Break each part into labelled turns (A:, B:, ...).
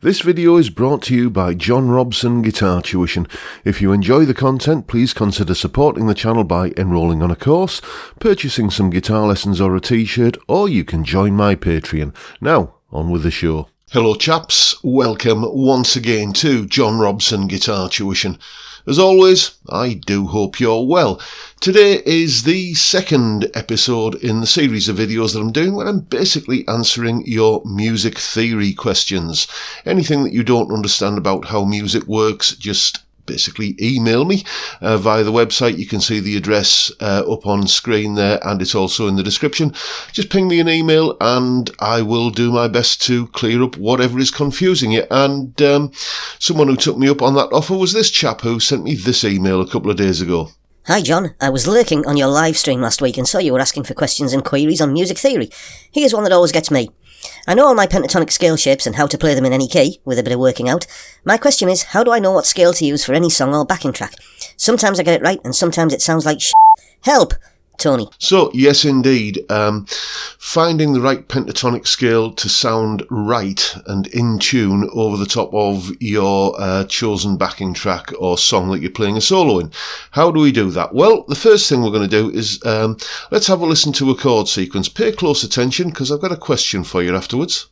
A: This video is brought to you by John Robson Guitar Tuition. If you enjoy the content, please consider supporting the channel by enrolling on a course, purchasing some guitar lessons or a t-shirt, or you can join my Patreon. Now, on with the show. Hello chaps, welcome once again to John Robson Guitar Tuition. As always, I do hope you're well. Today is the second episode in the series of videos that I'm doing where I'm basically answering your music theory questions. Anything that you don't understand about how music works, just basically email me via the website. You can see the address up on screen there, and it's also in the description. Just ping me an email and I will do my best to clear up whatever is confusing you. And someone who took me up on that offer was this chap who sent me this email a couple of days ago.
B: Hi John, I was lurking on your live stream last week and saw you were asking for questions and queries on music theory. Here's one that always gets me. I know all my pentatonic scale shapes and how to play them in any key, with a bit of working out. My question is, how do I know what scale to use for any song or backing track? Sometimes I get it right, and sometimes it sounds like Help! Tony.
A: So, yes indeed, finding the right pentatonic scale to sound right and in tune over the top of your chosen backing track or song that you're playing a solo in. How do we do that? Well, the first thing we're going to do is, let's have a listen to a chord sequence. Pay close attention, because I've got a question for you afterwards.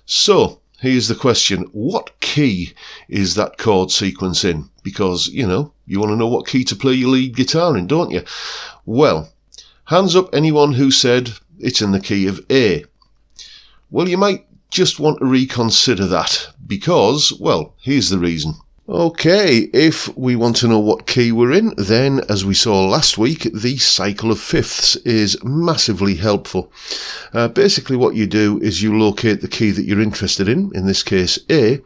A: So, here's the question. What key is that chord sequence in? Because, you know, you want to know what key to play your lead guitar in, don't you? Well, hands up anyone who said it's in the key of A. Well, you might just want to reconsider that because, well, here's the reason. Okay, if we want to know what key we're in, then, as we saw last week, the cycle of fifths is massively helpful. Basically what you do is you locate the key that you're interested in this case A,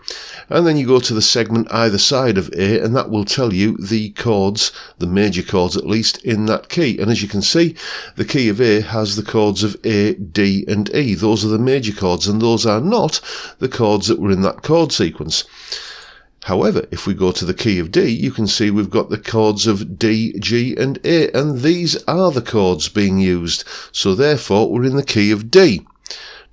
A: and then you go to the segment either side of A, and that will tell you the chords, the major chords at least, in that key. And as you can see, the key of A has the chords of A, D and E. Those are the major chords, and those are not the chords that were in that chord sequence. However, if we go to the key of D, you can see we've got the chords of D, G and A, and these are the chords being used, so therefore we're in the key of D.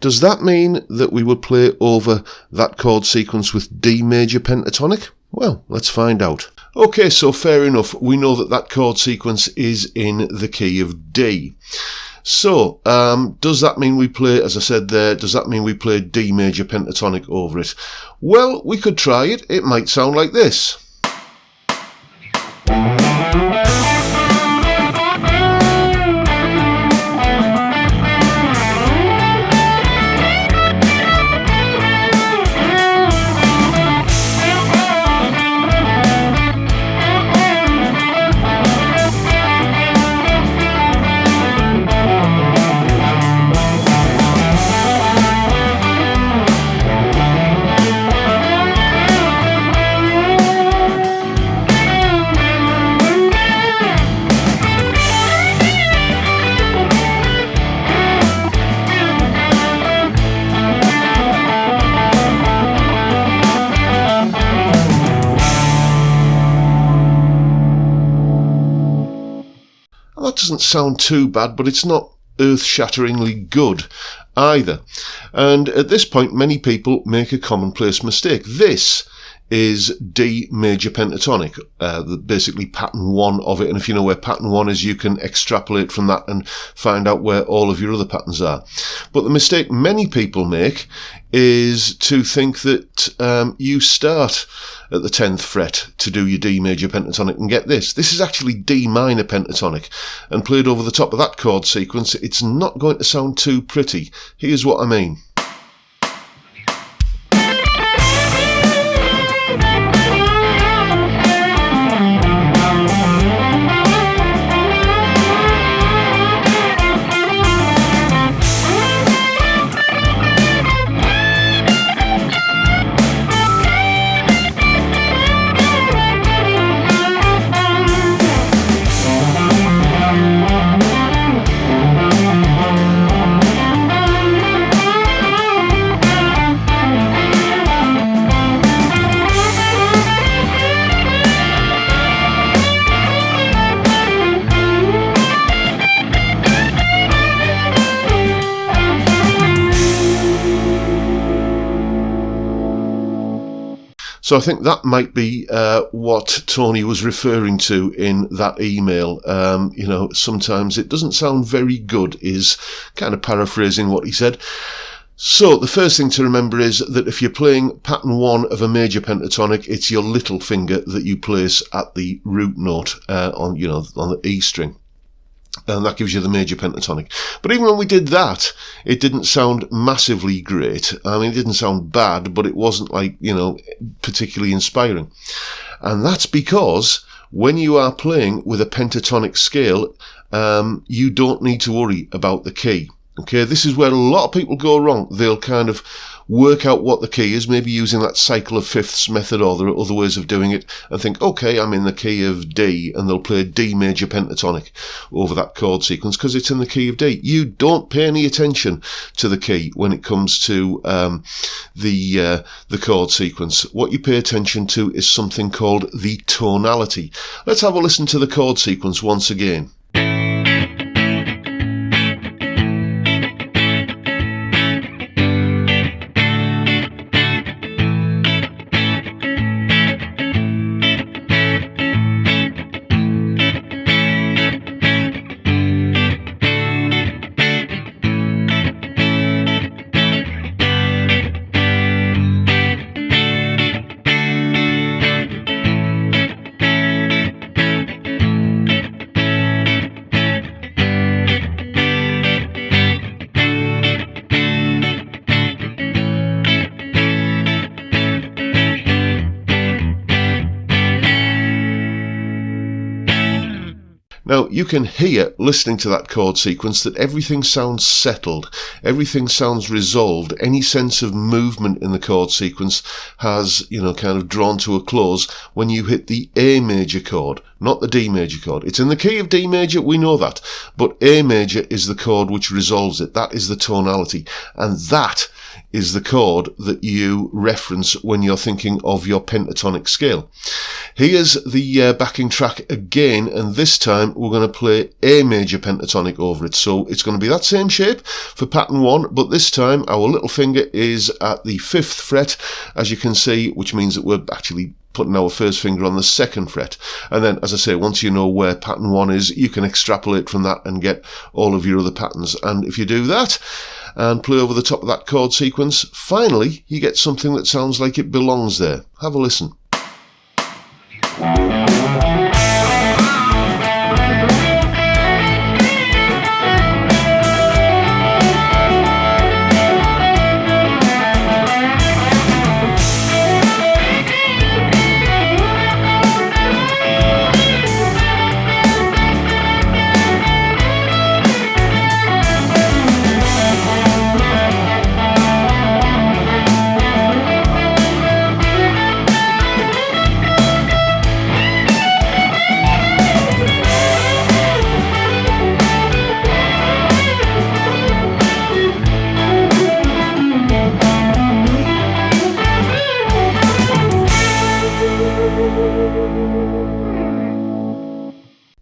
A: Does that mean that we will play over that chord sequence with D major pentatonic? Well, let's find out. Okay, so fair enough, we know that that chord sequence is in the key of D. So, does that mean we play, as I said there, does that mean we play D major pentatonic over it? Well, we could try it. It might sound like this. That doesn't sound too bad, but it's not earth-shatteringly good either. And at this point, many people make a commonplace mistake. This is D major pentatonic, basically pattern 1 of it. And if you know where pattern 1 is, you can extrapolate from that and find out where all of your other patterns are. But the mistake many people make is to think that you start at the 10th fret to do your D major pentatonic, and get this is actually D minor pentatonic, and played over the top of that chord sequence it's not going to sound too pretty. Here's what I mean. So I think that might be what Tony was referring to in that email. Sometimes it doesn't sound very good, is kind of paraphrasing what he said. So the first thing to remember is that if you're playing pattern 1 of a major pentatonic, it's your little finger that you place at the root note on the E string. And that gives you the major pentatonic. But even when we did that, it didn't sound massively great. I mean, it didn't sound bad, but it wasn't particularly inspiring. And that's because when you are playing with a pentatonic scale, you don't need to worry about the key. Okay, this is where a lot of people go wrong. They'll kind of work out what the key is, maybe using that cycle of fifths method, or there are other ways of doing it, and think, okay, I'm in the key of D, and they'll play D major pentatonic over that chord sequence because it's in the key of D. You don't pay any attention to the key when it comes to the chord sequence. What you pay attention to is something called the tonality. Let's have a listen to the chord sequence once again. Now, you can hear, listening to that chord sequence, that everything sounds settled, everything sounds resolved. Any sense of movement in the chord sequence has, kind of drawn to a close when you hit the A major chord, not the D major chord. It's in the key of D major, we know that, but A major is the chord which resolves it. That is the tonality, and that is the chord that you reference when you're thinking of your pentatonic scale. Here's the backing track again, and this time we're going to play A major pentatonic over it. So it's going to be that same shape for pattern 1, but this time our little finger is at the 5th fret, as you can see, which means that we're actually putting our first finger on the 2nd fret. And then, as I say, once you know where pattern 1 is, you can extrapolate from that and get all of your other patterns. And if you do that and play over the top of that chord sequence, finally you get something that sounds like it belongs there. Have a listen.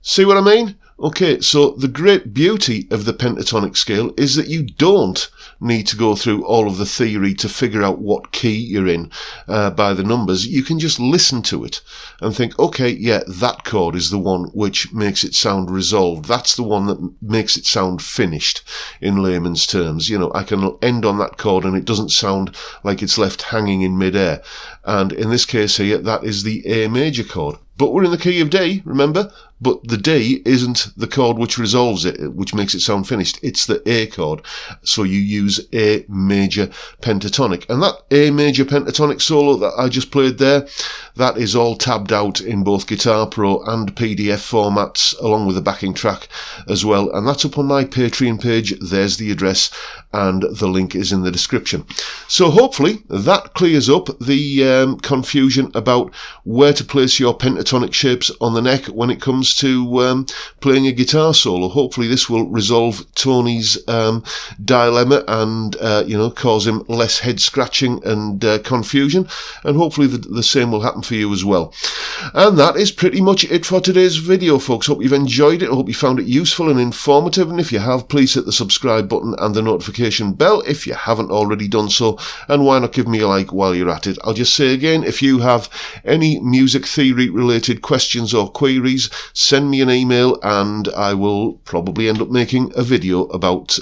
A: See what I mean? Okay, so the great beauty of the pentatonic scale is that you don't need to go through all of the theory to figure out what key you're in by the numbers. You can just listen to it and think, okay, yeah, that chord is the one which makes it sound resolved. That's the one that makes it sound finished in layman's terms. I can end on that chord and it doesn't sound like it's left hanging in midair. And in this case here, that is the A major chord. But we're in the key of D, remember? But the D isn't the chord which resolves it, which makes it sound finished. It's the A chord. So you use A major pentatonic. And that A major pentatonic solo that I just played there, that is all tabbed out in both Guitar Pro and PDF formats, along with the backing track as well. And that's up on my Patreon page. There's the address, and the link is in the description. So hopefully that clears up the confusion about where to place your pentatonic shapes on the neck when it comes to playing a guitar solo. Hopefully this will resolve Tony's dilemma and cause him less head scratching and confusion, and hopefully the same will happen for you as well. And that is pretty much it for today's video, folks. Hope you've enjoyed it. I hope you found it useful and informative. And if you have, please hit the subscribe button and the notification bell if you haven't already done so. And why not give me a like while you're at it? I'll just say again, if you have any music theory related questions or queries, send me an email and I will probably end up making a video about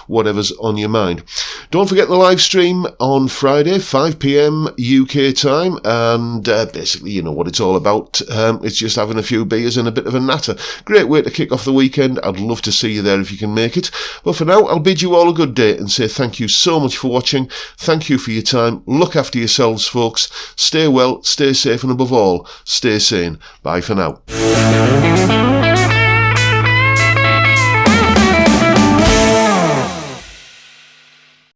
A: whatever's on your mind. Don't forget the live stream on Friday, 5 p.m. UK time, and basically you know what it's all about. It's just having a few beers and a bit of a natter. Great way to kick off the weekend. I'd love to see you there if you can make it. But for now, I'll bid you all a good day and say thank you so much for watching. Thank you for your time. Look after yourselves, folks. Stay well, stay safe, and above all, stay sane. Bye for now.